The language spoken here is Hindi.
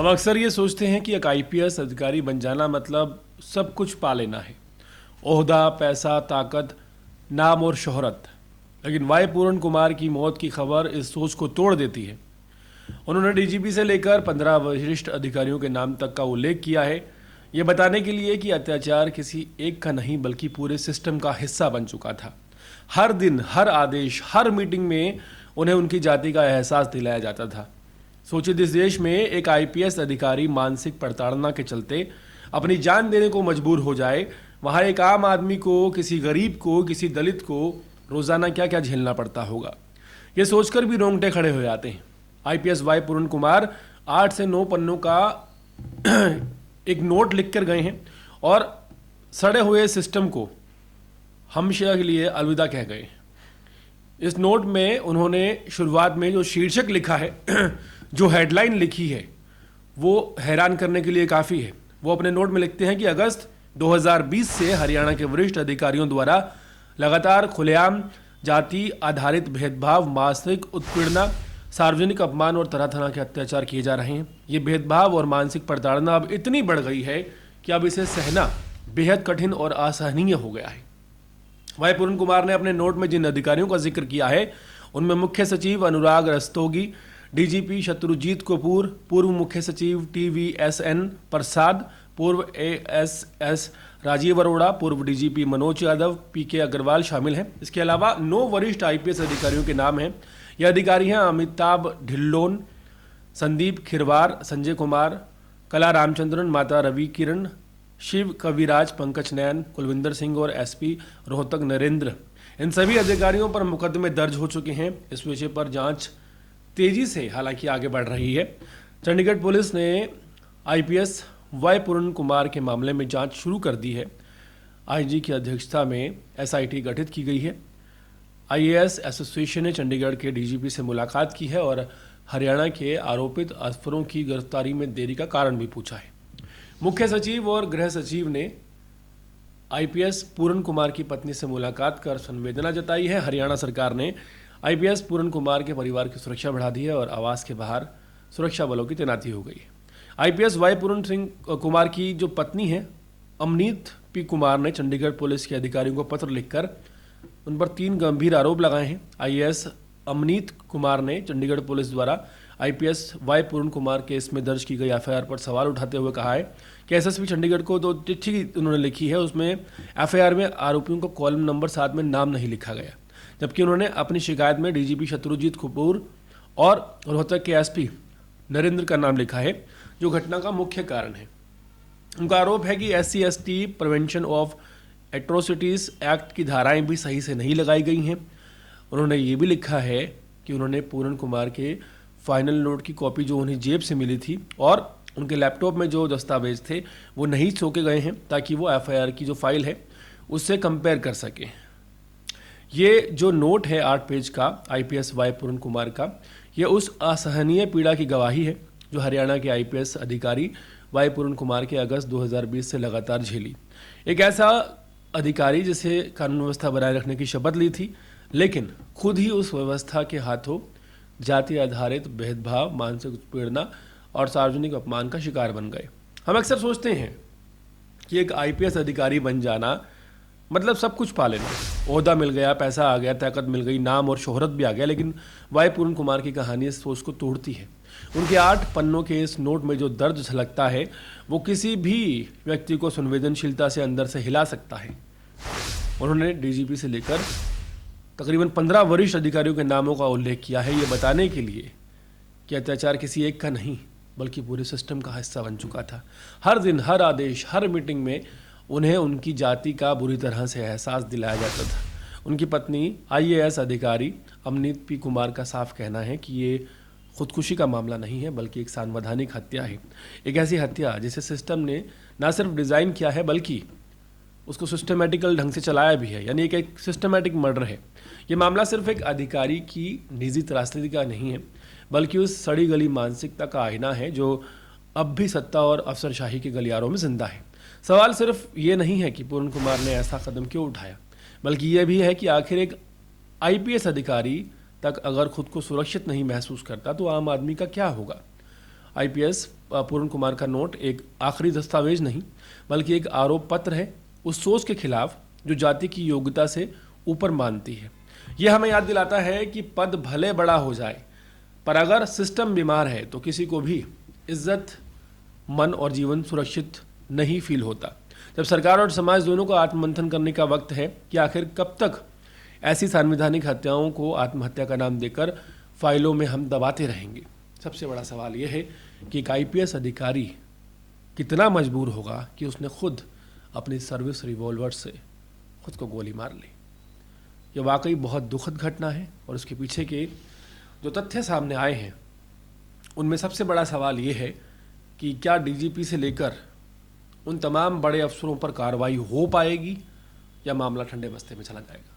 हम अक्सर ये सोचते हैं कि एक आईपीएस अधिकारी बन जाना मतलब सब कुछ पा लेना है, ओहदा, पैसा, ताकत, नाम और शोहरत। लेकिन वाई पूर्ण कुमार की मौत की खबर इस सोच को तोड़ देती है। उन्होंने डीजीपी से लेकर 15 वरिष्ठ अधिकारियों के नाम तक का उल्लेख किया है, ये बताने के लिए कि अत्याचार किसी एक का नहीं बल्कि पूरे सिस्टम का हिस्सा बन चुका था। हर दिन, हर आदेश, हर मीटिंग में उन्हें उनकी जाति का एहसास दिलाया जाता था। सोचिए, जिस देश में एक आईपीएस अधिकारी मानसिक प्रताड़ना के चलते अपनी जान देने को मजबूर हो जाए, वहाँ एक आम आदमी को, किसी गरीब को, किसी दलित को रोजाना क्या क्या झेलना पड़ता होगा, ये सोचकर भी रोंगटे खड़े हो जाते हैं। आईपीएस वाई पूर्ण कुमार 8 से 9 पन्नों का एक नोट लिख कर गए हैं और सड़े हुए सिस्टम को हमेशा के लिए अलविदा कह गए। इस नोट में उन्होंने शुरुआत में जो शीर्षक लिखा है, जो हेडलाइन लिखी है, वो हैरान करने के लिए काफ़ी है। वो अपने नोट में लिखते हैं कि अगस्त 2020 से हरियाणा के वरिष्ठ अधिकारियों द्वारा लगातार खुलेआम जाति आधारित भेदभाव, मानसिक उत्पीड़ना, सार्वजनिक अपमान और तरह तरह के अत्याचार किए जा रहे हैं। ये भेदभाव और मानसिक प्रताड़ना अब इतनी बढ़ गई है कि अब इसे सहना बेहद कठिन और असहनीय हो गया है। वाई पूर्ण कुमार ने अपने नोट में जिन अधिकारियों का जिक्र किया है, उनमें मुख्य सचिव अनुराग रस्तोगी, डीजीपी शत्रुजीत कपूर, पूर्व मुख्य सचिव TVSN प्रसाद, पूर्व ASS राजीव अरोड़ा, पूर्व डीजीपी मनोज यादव, PK अग्रवाल शामिल हैं। इसके अलावा 9 वरिष्ठ आईपीएस अधिकारियों के नाम हैं। ये अधिकारी हैं अमिताभ ढिल्लोन, संदीप खिरवार, संजय कुमार, कला रामचंद्रन, माता रवि किरण, शिव कविराज, पंकज नयन, कुलविंदर सिंह और SP रोहतक नरेंद्र। इन सभी अधिकारियों पर मुकदमे दर्ज हो चुके हैं। इस विषय पर जांच तेजी से हालांकि आगे बढ़ रही है। चंडीगढ़ पुलिस ने आईपीएस वाई पूर्ण कुमार के मामले में जांच शुरू कर दी है। IG की अध्यक्षता में SIT गठित की गई है। IAS एसोसिएशन ने चंडीगढ़ के DGP से मुलाकात की है और हरियाणा के आरोपित अफसरों की गिरफ्तारी में देरी का कारण भी पूछा है। मुख्य सचिव और गृह सचिव ने आईपीएस पूर्ण कुमार की पत्नी से मुलाकात कर संवेदना जताई है। हरियाणा सरकार ने आईपीएस पूर्ण कुमार के परिवार की सुरक्षा बढ़ा दी है और आवास के बाहर सुरक्षा बलों की तैनाती हो गई है। आईपीएस वाई पूर्ण कुमार की जो पत्नी है अमनीत P कुमार ने चंडीगढ़ पुलिस के अधिकारियों को पत्र लिखकर उन पर 3 गंभीर आरोप लगाए हैं। IAS अमनीत कुमार ने चंडीगढ़ पुलिस द्वारा आईपीएस वाई पूर्ण कुमार केस में दर्ज की गई FIR पर सवाल उठाते हुए कहा है कि SSP चंडीगढ़ को जो चिट्ठी उन्होंने लिखी है, उसमें FIR में आरोपियों का कॉलम नंबर 7 में नाम नहीं लिखा गया, जबकि उन्होंने अपनी शिकायत में डीजीपी शत्रुजीत कपूर और रोहतक के SP नरेंद्र का नाम लिखा है, जो घटना का मुख्य कारण है। उनका आरोप है कि SC/ST prevention of atrocities act की धाराएं भी सही से नहीं लगाई गई हैं। उन्होंने ये भी लिखा है कि उन्होंने पूर्ण कुमार के फाइनल नोट की कॉपी जो उन्हें जेब से मिली थी और उनके लैपटॉप में जो दस्तावेज थे वो नहीं सौंपे गए हैं, ताकि वो FIR की जो फाइल है उससे कंपेयर कर सके। ये जो नोट है 8 पेज का आईपीएस वाई पूर्ण कुमार का, ये उस असहनीय पीड़ा की गवाही है जो हरियाणा के आईपीएस अधिकारी वाई पूर्ण कुमार के अगस्त 2020 से लगातार झेली। एक ऐसा अधिकारी जिसे कानून व्यवस्था बनाए रखने की शपथ ली थी, लेकिन खुद ही उस व्यवस्था के हाथों जाति आधारित भेदभाव, मानसिक उत्पीड़ना और सार्वजनिक अपमान का शिकार बन गए। हम अक्सर सोचते हैं कि एक आईपीएस अधिकारी बन जाना मतलब सब कुछ पा लेना, ओहदा मिल गया, पैसा आ गया, ताकत मिल गई, नाम और शोहरत भी आ गया। लेकिन वाई पूर्ण कुमार की कहानी इस सोच को तोड़ती है। उनके 8 पन्नों के इस नोट में जो दर्द झलकता है वो किसी भी व्यक्ति को संवेदनशीलता से अंदर से हिला सकता है। उन्होंने डीजीपी से लेकर तकरीबन 15 वरिष्ठ अधिकारियों के नामों का उल्लेख किया है, ये बताने के लिए कि अत्याचार किसी एक का नहीं बल्कि पूरे सिस्टम का हिस्सा बन चुका था। हर दिन, हर आदेश, हर मीटिंग में उन्हें उनकी जाति का बुरी तरह से एहसास दिलाया जाता था। उनकी पत्नी IAS अधिकारी अमनीत P कुमार का साफ कहना है कि ये खुदकुशी का मामला नहीं है बल्कि एक संवैधानिक हत्या है। एक ऐसी हत्या जिसे सिस्टम ने न सिर्फ डिज़ाइन किया है बल्कि उसको सिस्टमेटिकल ढंग से चलाया भी है, यानी एक सिस्टमेटिक मर्डर है। ये मामला सिर्फ एक अधिकारी की निजी त्रासदी का नहीं है बल्कि उस सड़ी गली मानसिकता का आईना है जो अब भी सत्ता और अफसरशाही के गलियारों में जिंदा है। सवाल सिर्फ ये नहीं है कि पूर्ण कुमार ने ऐसा कदम क्यों उठाया, बल्कि यह भी है कि आखिर एक आईपीएस अधिकारी तक अगर खुद को सुरक्षित नहीं महसूस करता तो आम आदमी का क्या होगा। आईपीएस पूर्ण कुमार का नोट एक आखिरी दस्तावेज नहीं बल्कि एक आरोप पत्र है उस सोच के खिलाफ जो जाति की योग्यता से ऊपर मानती है। यह हमें याद दिलाता है कि पद भले बड़ा हो जाए पर अगर सिस्टम बीमार है तो किसी को भी इज्जत, मन और जीवन सुरक्षित नहीं फील होता। जब सरकार और समाज दोनों को आत्ममंथन करने का वक्त है कि आखिर कब तक ऐसी संवैधानिक हत्याओं को आत्महत्या का नाम देकर फाइलों में हम दबाते रहेंगे। सबसे बड़ा सवाल यह है कि एक आईपीएस अधिकारी कितना मजबूर होगा कि उसने खुद अपनी सर्विस रिवॉल्वर से खुद को गोली मार ली। यह वाकई बहुत दुखद घटना है और उसके पीछे के जो तथ्य सामने आए हैं उनमें सबसे बड़ा सवाल ये है कि क्या डीजीपी से लेकर उन तमाम बड़े अफसरों पर कार्रवाई हो पाएगी या मामला ठंडे बस्ते में चला जाएगा।